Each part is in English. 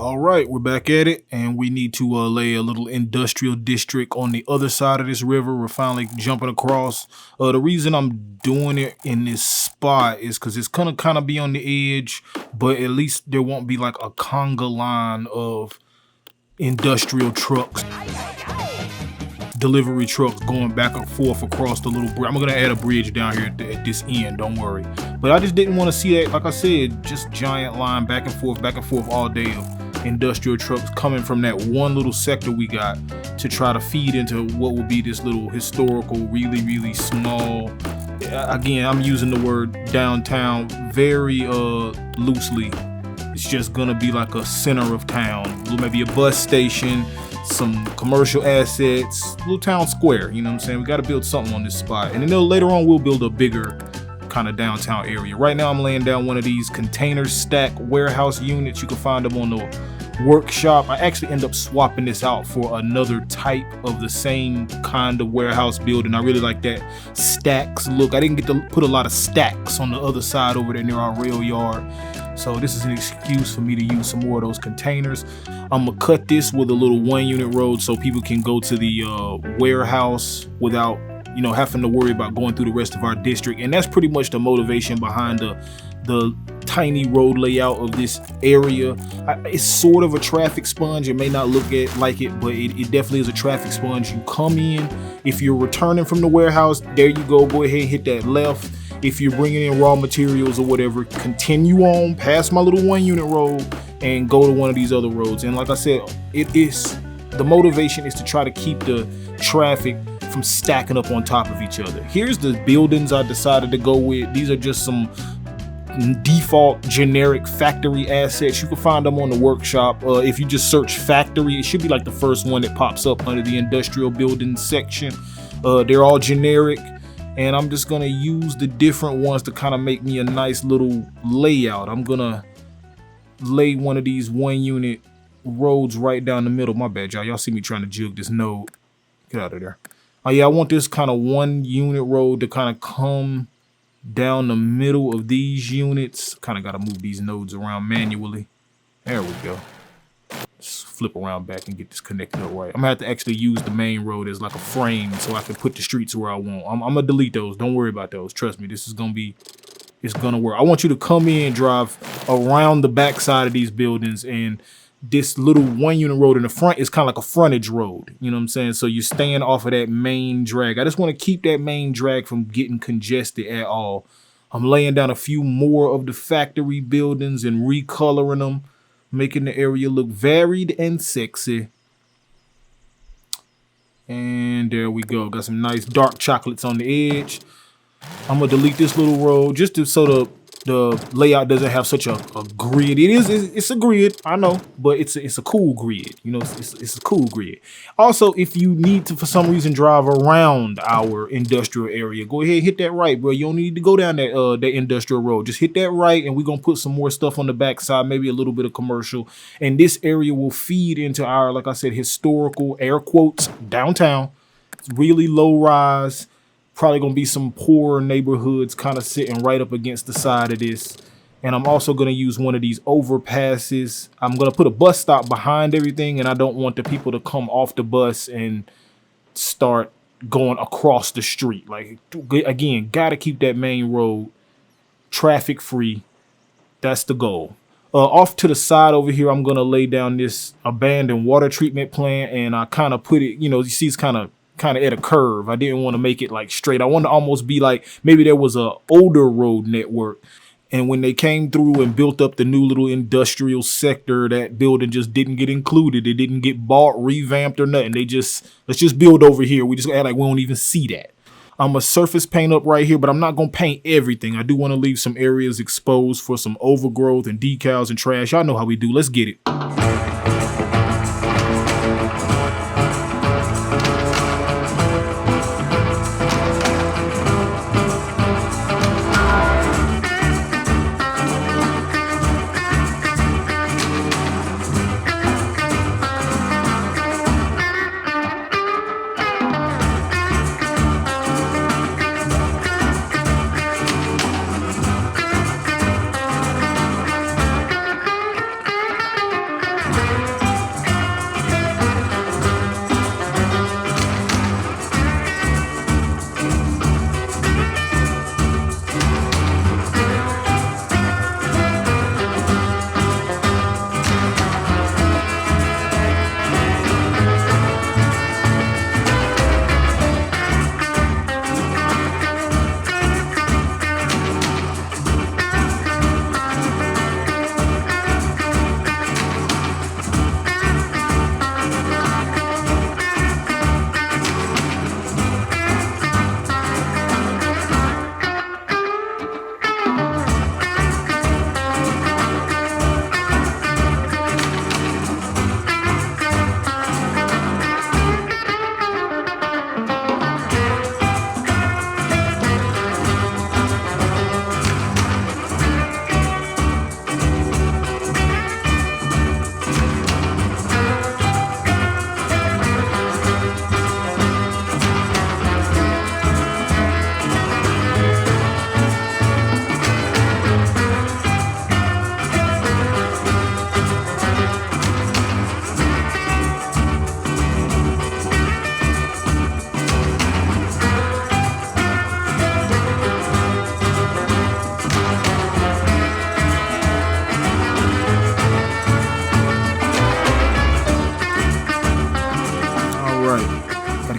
All right, we're back at it, and we need to lay a little industrial district on the other side of this river. We're finally jumping across. The reason I'm doing it in this spot is because it's gonna kind of be on the edge, but at least there won't be like a conga line of industrial trucks, delivery trucks going back and forth across the little bridge. I'm gonna add a bridge down here at this end, don't worry. But I just didn't want to see that, like I said, just giant line back and forth all day of industrial trucks coming from that one little sector we got to try to feed into what will be this little historical, really small, again, I'm using the word downtown very loosely. It's just gonna be like a center of town, maybe a bus station, some commercial assets, little town square, you know what I'm saying? We got to build something on this spot, and then later on we'll build a bigger kind of downtown area. Right now I'm laying down one of these container stack warehouse units. You can find them on the workshop. I actually end up swapping this out for another type of the same kind of warehouse building. I really like that stacks look. I didn't get to put a lot of stacks on the other side over there near our rail yard, so this is an excuse for me to use some more of those containers. I'm gonna cut this with a little 1-unit road so people can go to the warehouse without, you know, having to worry about going through the rest of our district. And that's pretty much the motivation behind the tiny road layout of this area. It's sort of a traffic sponge. It may not look like it, but it definitely is a traffic sponge. You come in, if you're returning from the warehouse, there you go ahead and hit that left. If you're bringing in raw materials or whatever, continue on past my little 1-unit road and go to one of these other roads. And like I said, the motivation is to try to keep the traffic from stacking up on top of each other. Here's the buildings I decided to go with. These are just some default generic factory assets. You can find them on the workshop. If you just search factory, it should be like the first one that pops up under the industrial buildings section. They're all generic, and I'm just gonna use the different ones to kind of make me a nice little layout. I'm gonna lay one of these 1-unit roads right down the middle. My bad, y'all see me trying to jug this node. Get out of there. Oh yeah, I want this kind of 1-unit road to kind of come down the middle of these units. Kind of got to move these nodes around manually. There we go. Just flip around back and get this connected up right. I'm gonna have to actually use the main road as like a frame so I can put the streets where I want. I'm gonna delete those. Don't worry about those. Trust me, this is gonna be, it's gonna work. I want you to come in, drive around the back side of these buildings, and this little 1-unit road in the front is kind of like a frontage road. You know what I'm saying? So you're staying off of that main drag. I just want to keep that main drag from getting congested at all. I'm laying down a few more of the factory buildings and recoloring them, making the area look varied and sexy. And there we go. Got some nice dark chocolates on the edge. I'm gonna delete this little road just so the layout doesn't have such a grid. It's a grid, I know, but it's a cool grid. You know, it's a cool grid. Also, if you need to for some reason drive around our industrial area, go ahead and hit that right, bro. You don't need to go down that industrial road. Just hit that right, and we're gonna put some more stuff on the backside, maybe a little bit of commercial. And this area will feed into our, like I said, historical air quotes downtown. It's really low rise. Probably gonna be some poorer neighborhoods kind of sitting right up against the side of this. And I'm also gonna use one of these overpasses. I'm gonna put a bus stop behind everything, and I don't want the people to come off the bus and start going across the street. Like, again, gotta keep that main road traffic free. That's the goal. Off to the side over here, I'm gonna lay down this abandoned water treatment plant, and I kind of put it, you know, you see it's kind of at a curve. I didn't want to make it like straight. I wanted to almost be like maybe there was a older road network, and when they came through and built up the new little industrial sector, that building just didn't get included. It didn't get bought, revamped, or nothing. They just, let's just build over here. We just act like we don't even see that. I'm gonna surface paint up right here, but I'm not gonna paint everything. I do want to leave some areas exposed for some overgrowth and decals and trash. Y'all know how we do. Let's get it.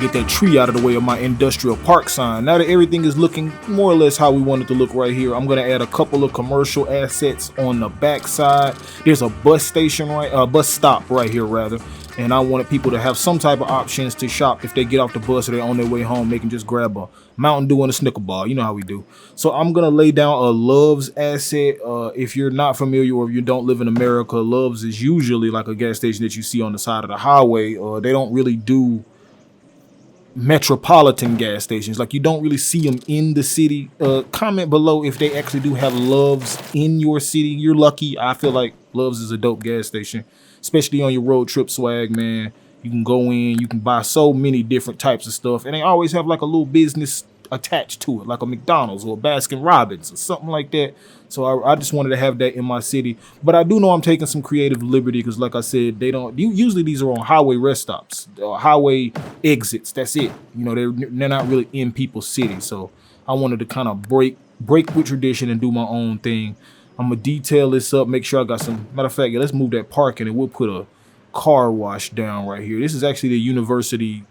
get that tree out of the way of my industrial park sign. Now that everything is looking more or less how we want it to look right here, I'm gonna add a couple of commercial assets on the back side. There's a bus station bus stop right here rather, and I wanted people to have some type of options to shop. If they get off the bus or they're on their way home, they can just grab a Mountain Dew and a Snicker bar. You know how we do. So I'm gonna lay down a Love's asset. If you're not familiar or if you don't live in America, Love's is usually like a gas station that you see on the side of the highway. They don't really do metropolitan gas stations. Like, you don't really see them in the city. Comment below if they actually do have Love's in your city. You're lucky. I feel like Love's is a dope gas station, especially on your road trip swag, man. You can go in, you can buy so many different types of stuff, and they always have like a little business attached to it, like a McDonald's or a Baskin Robbins or something like that. So I just wanted to have that in my city. But I do know I'm taking some creative liberty because, like I said, they don't usually, these are on highway rest stops, highway exits. That's it. You know, they're not really in people's cities. So I wanted to kind of break with tradition and do my own thing. I'm gonna detail this up, make sure I got some. Matter of fact, yeah, let's move that parking and we'll put a car wash down right here. This is actually the University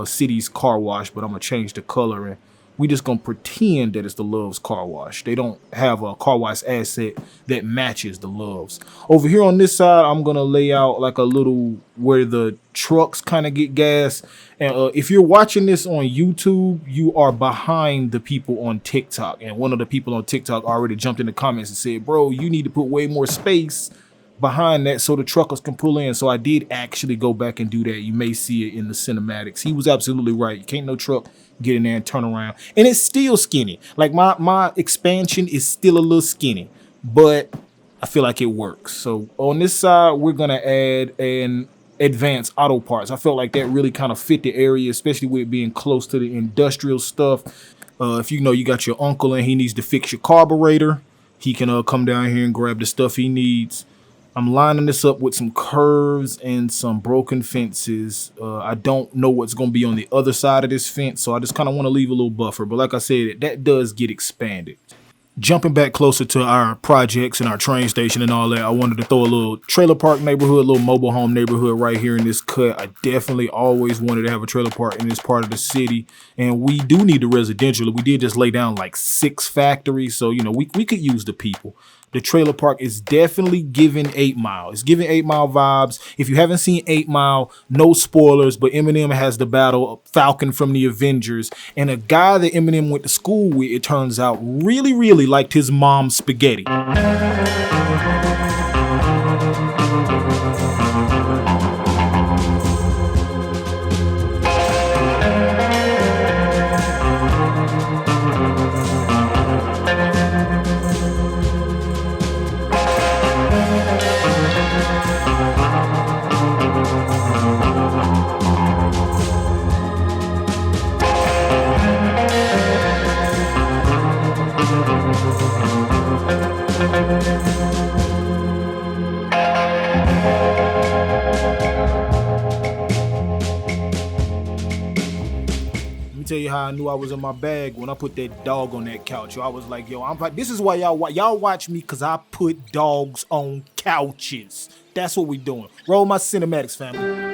City's car wash, but I'm gonna change the color and we just gonna pretend that it's the Love's car wash. They don't have a car wash asset that matches the Love's. Over here on this side, I'm gonna lay out like a little where the trucks kind of get gas. And if you're watching this on YouTube, you are behind the people on TikTok. And one of the people on TikTok already jumped in the comments and said, bro, you need to put way more space behind that so the truckers can pull in. So I did actually go back and do that. You may see it in the cinematics. He was absolutely right. You can't no truck get in there and turn around, and it's still skinny. Like my expansion is still a little skinny, but I feel like it works. So on this side, we're gonna add an advanced auto parts. I felt like that really kind of fit the area, especially with it being close to the industrial stuff. If you know you got your uncle and he needs to fix your carburetor, he can come down here and grab the stuff he needs. I'm lining this up with some curves and some broken fences. I don't know what's going to be on the other side of this fence, so I just kind of want to leave a little buffer. But like I said, that does get expanded. Jumping back closer to our projects and our train station and all that, I wanted to throw a little trailer park neighborhood, a little mobile home neighborhood right here in this cut. I definitely always wanted to have a trailer park in this part of the city, and we do need the residential. We did just lay down like 6 factories, so you know we could use the people. The trailer park is definitely giving 8 Mile. It's giving 8 Mile vibes. If you haven't seen 8 Mile, no spoilers, but Eminem has the battle Falcon from the Avengers. And a guy that Eminem went to school with, it turns out, really, really liked his mom's spaghetti. Tell you how I knew I was in my bag when I put that dog on that couch. Yo, I was like, yo, this is why y'all watch me, because I put dogs on couches. That's what we doing. Roll my cinematics, family.